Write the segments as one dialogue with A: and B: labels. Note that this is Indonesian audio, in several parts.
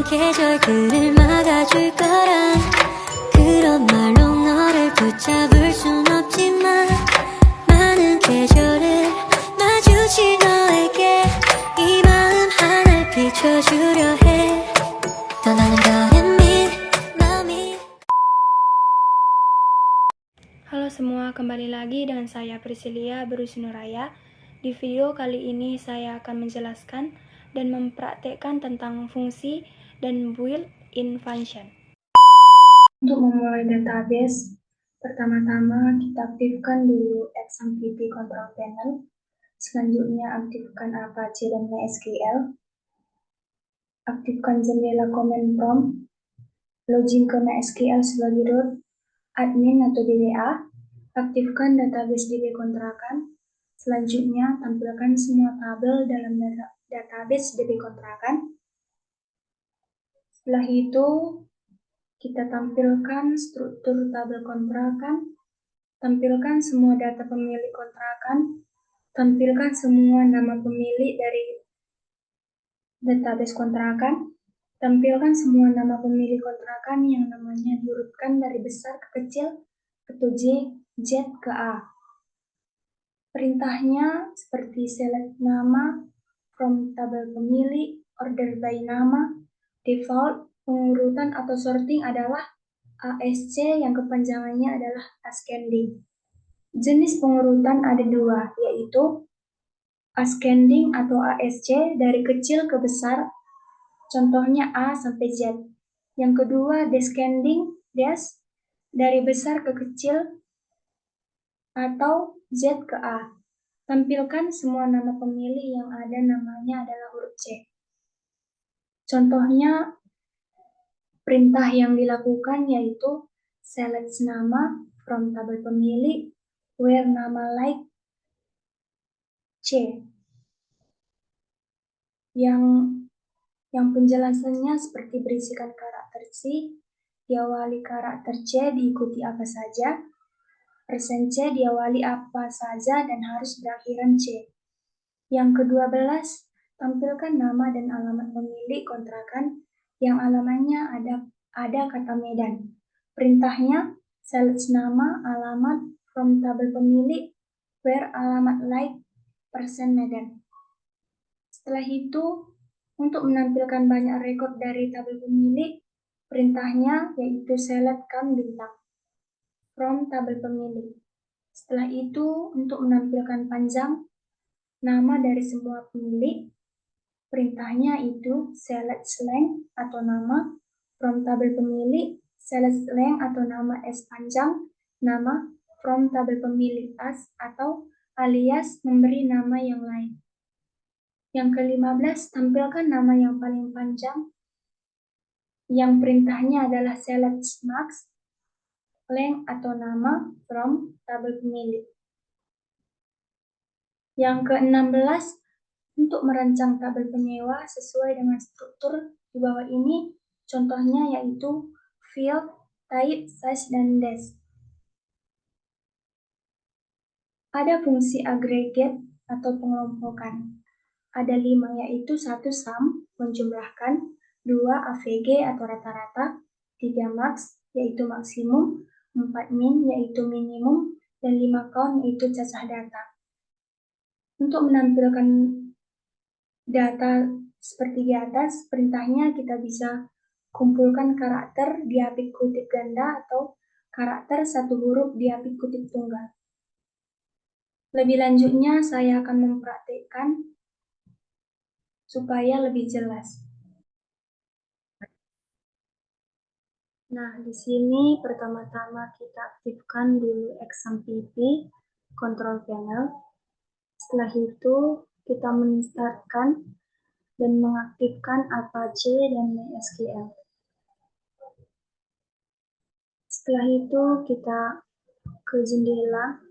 A: 계절들을 막아줄 거란 그런 말로 너를 붙잡을 순 없지만 많은 계절을 마주친 너에게 이 마음 하나를 비춰주려 해 떠나는 거는 마음이.
B: Halo semua, kembali lagi dengan saya Priscilia Berusinuraya. Di video kali ini saya akan menjelaskan dan mempraktekkan tentang fungsi dan built-in function.
C: Untuk memulai database, pertama-tama kita aktifkan dulu XMPP Control Panel. Selanjutnya aktifkan Apache dan MySQL. Aktifkan jendela command prompt. Login ke MySQL sebagai root, admin atau DBA. Aktifkan database DB kontrakan. Selanjutnya tampilkan semua tabel dalam database DB kontrakan. Setelah itu kita tampilkan struktur tabel kontrakan, tampilkan semua data pemilik kontrakan, tampilkan semua nama pemilik dari database kontrakan, tampilkan semua nama pemilik kontrakan yang namanya diurutkan dari besar ke kecil atau Z ke A. Perintahnya seperti select nama, from tabel pemilik, order by nama, default, pengurutan atau sorting adalah ASC yang kepanjangannya adalah ascending. Jenis pengurutan ada dua, yaitu ascending atau ASC dari kecil ke besar, contohnya A sampai Z. Yang kedua descending, des, dari besar ke kecil atau Z ke A. Tampilkan semua nama pemilih yang ada namanya adalah huruf C. Contohnya perintah yang dilakukan yaitu select nama from tabel pemilih where nama like C. Yang penjelasannya seperti berisikan karakter C, diawali karakter C diikuti apa saja, persen C diawali apa saja dan harus berakhiran C. Yang ke-12, tampilkan nama dan alamat pemilik kontrakan yang alamatnya ada kata Medan. Perintahnya select nama, alamat from tabel pemilik where alamat like persen Medan. Setelah itu, untuk menampilkan banyak rekod dari tabel pemilik, perintahnya yaitu selectkan bintang from tabel pemilik. Setelah itu, untuk menampilkan panjang nama dari semua pemilik, perintahnya itu select length atau nama from tabel pemilik, select length atau nama S panjang, nama from tabel pemilik as atau alias memberi nama yang lain. Yang ke-15, tampilkan nama yang paling panjang, yang perintahnya adalah select max, length atau nama from tabel pemilik. Yang ke-16, untuk merancang tabel penyewa sesuai dengan struktur di bawah ini, contohnya yaitu field, type, size, dan dash. Ada fungsi aggregate atau pengelompokan. Ada 5, yaitu 1 sum, menjumlahkan, 2 AVG atau rata-rata, 3 max, yaitu maksimum, 4 min, yaitu minimum, dan 5 count, yaitu cacah data. Untuk menampilkan data seperti di atas, perintahnya kita bisa kumpulkan karakter diapit kutip ganda atau karakter satu huruf diapit kutip tunggal. Lebih lanjutnya, saya akan mempraktikkan supaya lebih jelas. Nah, di sini pertama-tama kita aktifkan dulu XMPP Control Panel. Setelah itu, kita menstartkan dan mengaktifkan Apache dan MySQL. Setelah itu, kita ke jendela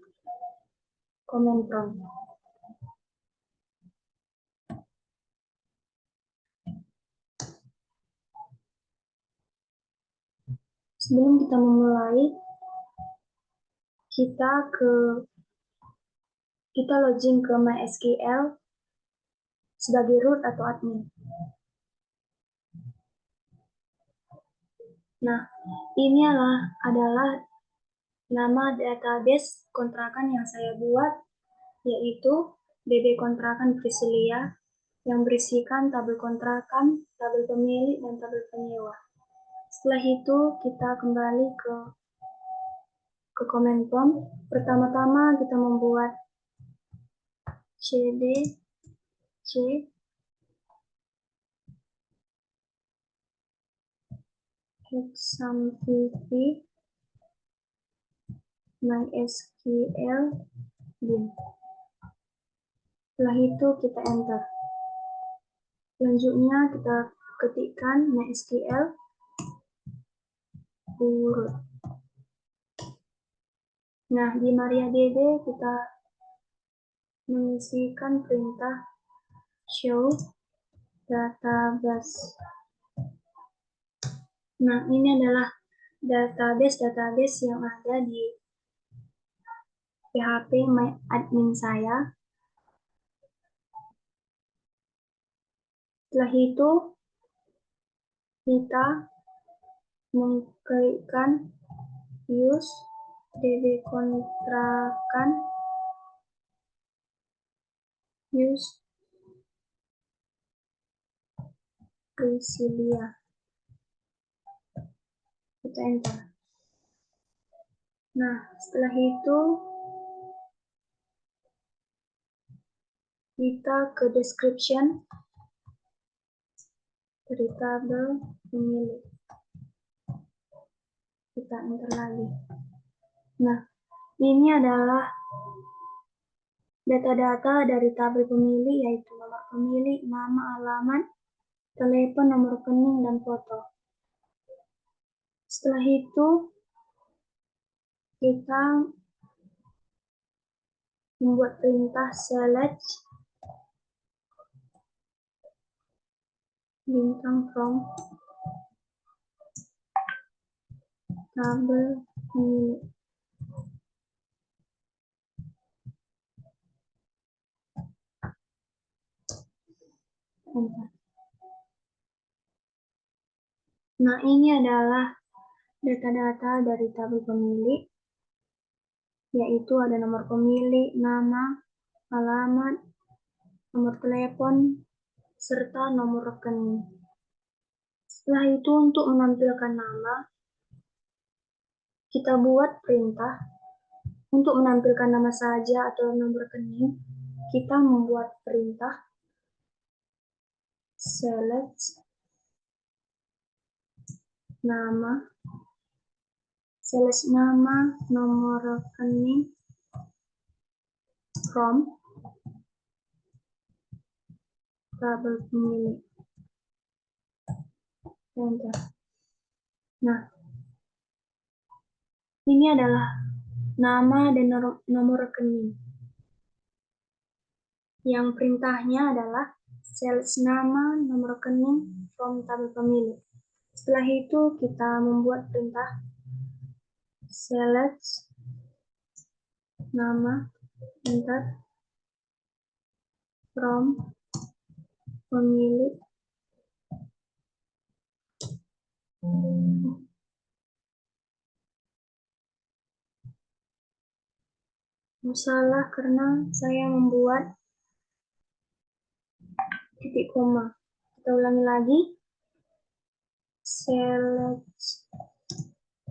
C: command prompt. Sebelum kita memulai, kita login ke MySQL sebagai root atau admin. Nah, ini adalah nama database kontrakan yang saya buat, yaitu DB kontrakan Priscilia, yang berisikan tabel kontrakan, tabel pemilik, dan tabel penyewa. Setelah itu, kita kembali ke Kemenpom. Pertama-tama kita membuat CDC example MySQL bin. Setelah itu kita enter. Selanjutnya kita ketikkan MySQL urut. Nah, di MariaDB kita mengisikan perintah show database. Nah, ini adalah database yang ada di PHP MyAdmin saya. Setelah itu, kita mengklikkan use DB kontrakan, use Priscilia. Kita enter. Nah, setelah itu kita ke description dari tabel pemilik. Kita enter lagi. Nah, ini adalah data-data dari tabel pemilik, yaitu nomor pemilik, nama, alamat, telepon, nomor rekening, dan foto. Setelah itu, kita membuat perintah select bintang from tabel pemilik. Enter. Nah, ini adalah data-data dari tabel pemilik, yaitu ada nomor pemilik, nama, alamat, nomor telepon, serta nomor rekening. Setelah itu, untuk menampilkan nama, kita buat perintah. Untuk menampilkan nama saja atau nomor rekening, kita membuat perintah select nama, nomor rekening from tabel pemilik. Enter. Nah, ini adalah nama dan nomor rekening. Yang perintahnya adalah select nama, nomor rekening from tabel pemilik. Setelah itu kita membuat perintah select nama, enter, from pemilik, salah karena saya membuat titik koma. Kita ulangi lagi. Select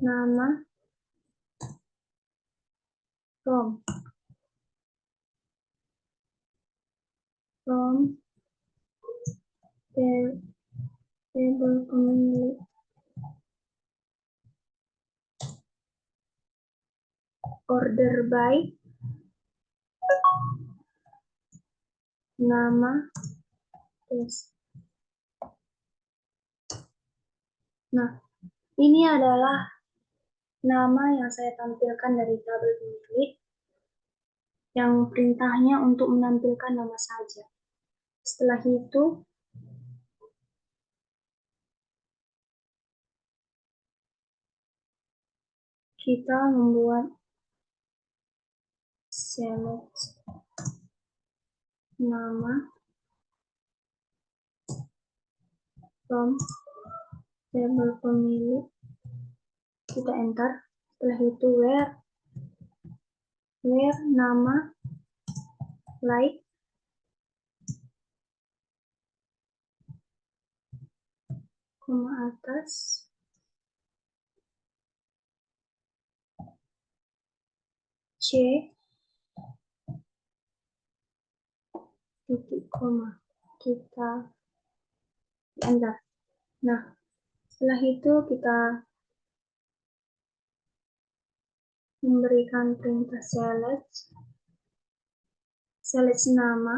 C: nama from table pemilik, order by nama test. Nah, ini adalah nama yang saya tampilkan dari tabel pemilik, yang perintahnya untuk menampilkan nama saja. Setelah itu, kita membuat select nama from table pemilik kita enter. Setelah itu where nama, like, koma atas, C, titik koma, kita enter. Nah, setelah itu kita memberikan perintah select nama,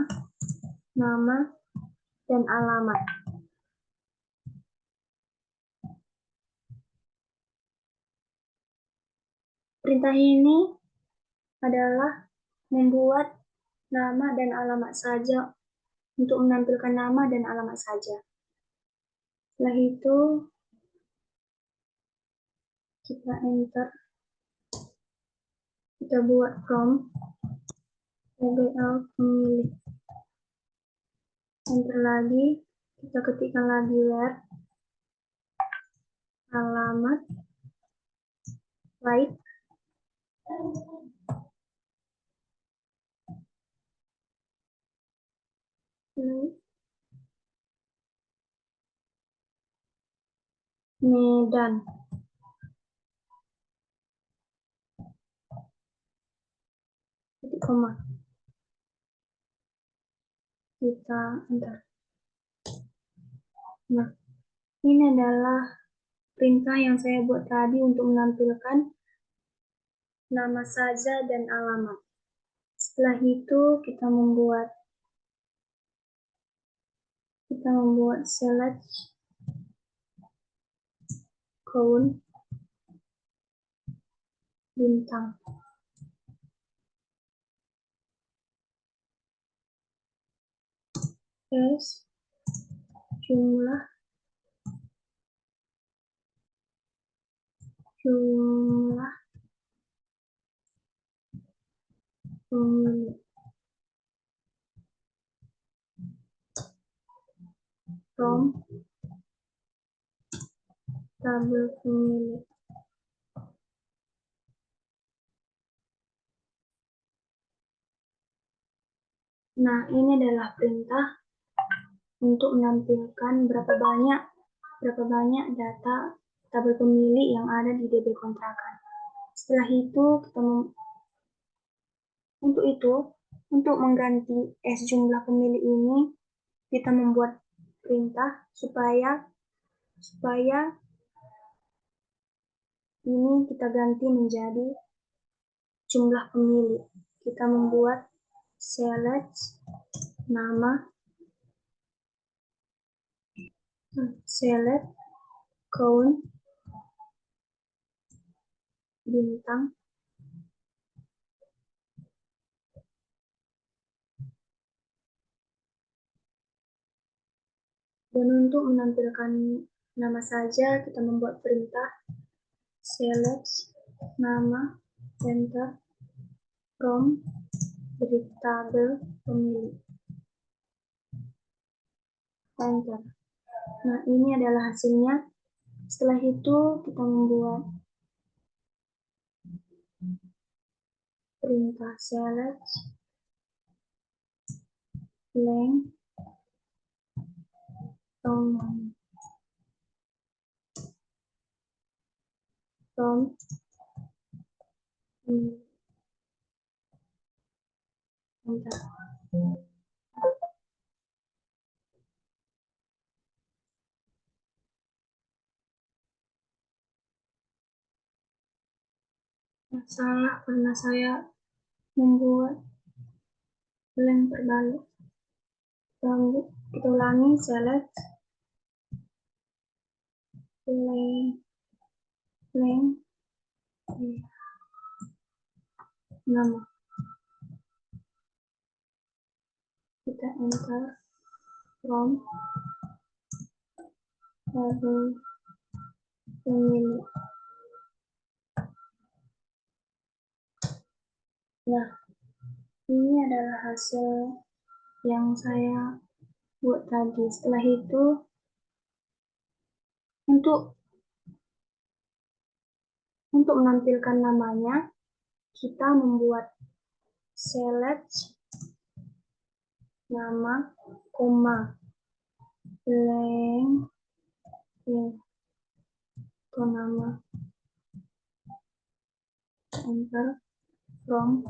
C: dan alamat. Perintah ini adalah membuat nama dan alamat saja, untuk menampilkan nama dan alamat saja. Setelah itu kita enter, kita buat from label pemilih, enter lagi, kita ketikkan lagi where, alamat, like, Medan. Titik koma. Kita enter. Nah, ini adalah perintah yang saya buat tadi untuk menampilkan nama saja dan alamat. Setelah itu kita membuat select count bintang. Yes, jumlah pemilih from tabel pemilih. Nah, ini adalah perintah untuk menampilkan berapa banyak data tabel pemilih yang ada di DB kontrakan. Setelah itu untuk mengganti jumlah pemilih ini, kita membuat perintah supaya ini kita ganti menjadi jumlah pemilih. Kita membuat select select count bintang, dan untuk menampilkan nama saja kita membuat perintah select nama enter from dari tabel pemilih, enter. Nah, ini adalah hasilnya. Setelah itu kita membuat perintah select length from enter. Salah karena saya membuat length terbalik. Kita ulangi select length nama, kita enter from tabel pemilih. Nah, ini adalah hasil yang saya buat tadi. Setelah itu, untuk Untuk menampilkan namanya, kita membuat select nama, koma, blank, itu nama, enter, from,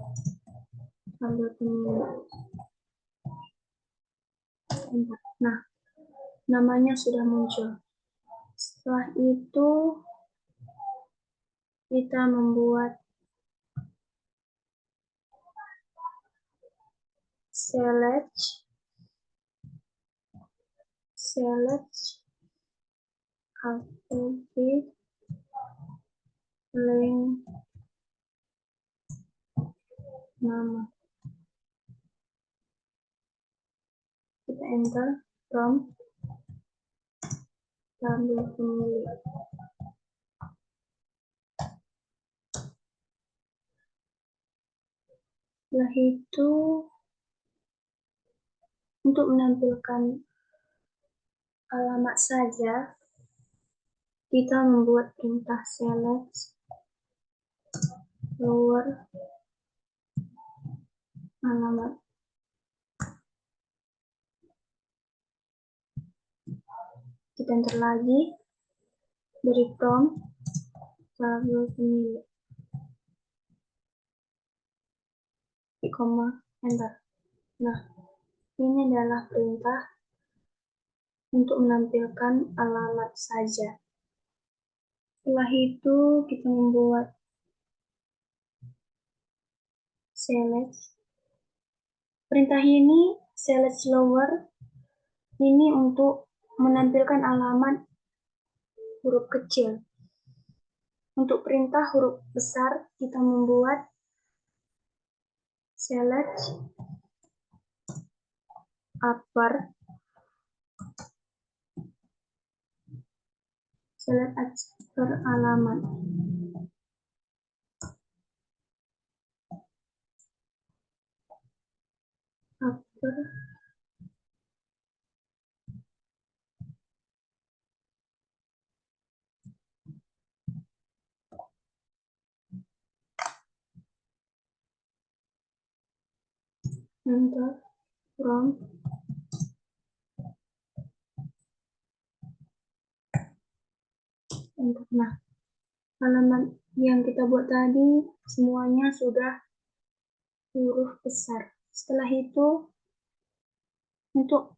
C: sambil pemilih, enter. Nah, namanya sudah muncul. Setelah itu, kita membuat select alphabet link nama. Kita enter from sambil pemilih. Setelah itu, untuk menampilkan alamat saja, kita membuat perintah select lower alamat. Kita enter lagi dari prompt sambil pemilih, koma, enter. Nah, ini adalah perintah untuk menampilkan alamat saja. Setelah itu, kita membuat select. Perintah ini, select lower, ini untuk menampilkan alamat huruf kecil. Untuk perintah huruf besar, kita membuat select upper, alamat. Upper, enter, from, enter. Nah, halaman yang kita buat tadi semuanya sudah huruf besar. Setelah itu, untuk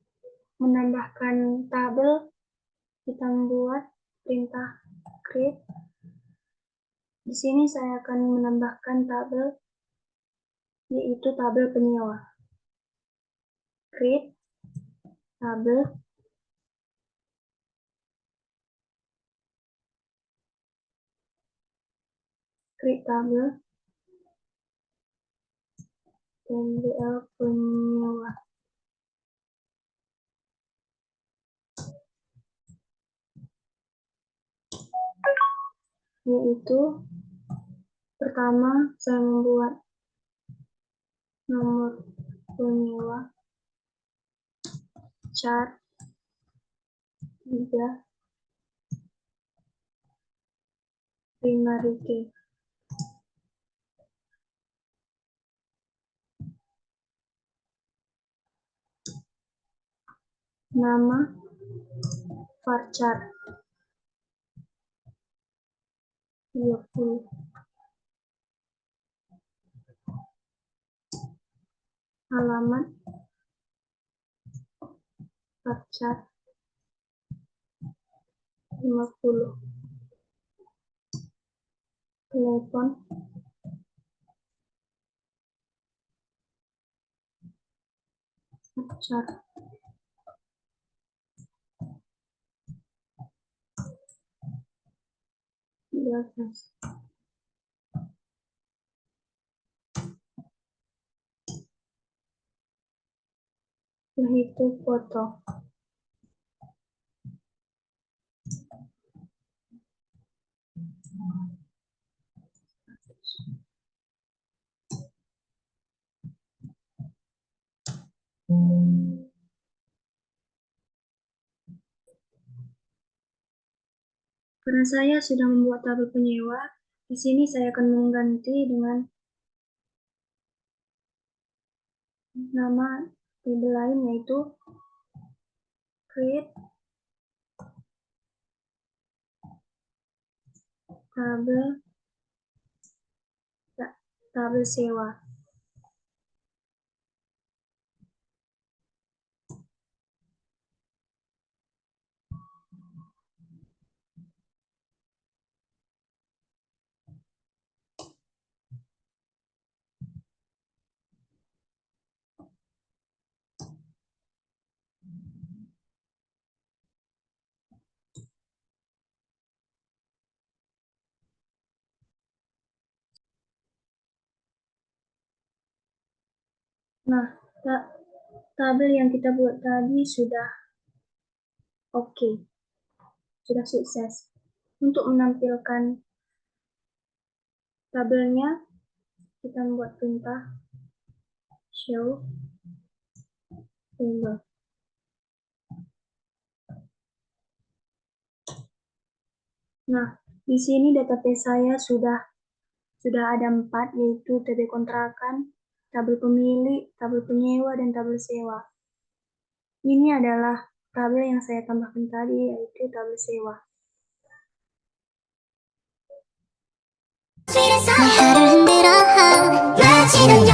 C: menambahkan tabel, kita membuat perintah create. Di sini saya akan menambahkan tabel, yaitu tabel penyewa. Create tabel, TMDL penyewa. Yaitu pertama saya membuat nomor penyewa chart 3 primary key. Nama varchar 30. Alamat varchar 50. Telepon varchar 13. Setelah itu foto. Karena saya sudah membuat tabel penyewa, Di sini saya akan mengganti dengan nama tabel lain, yaitu create tabel sewa. Nah, tabel yang kita buat tadi sudah oke, sudah sukses. Untuk menampilkan tabelnya, kita membuat perintah show table. Nah, di sini database saya sudah ada 4, yaitu tabel kontrakan, tabel pemilik, tabel penyewa, dan tabel sewa. Ini adalah tabel yang saya tambahkan tadi, yaitu tabel sewa.
A: 내 하루 흔들어 마치는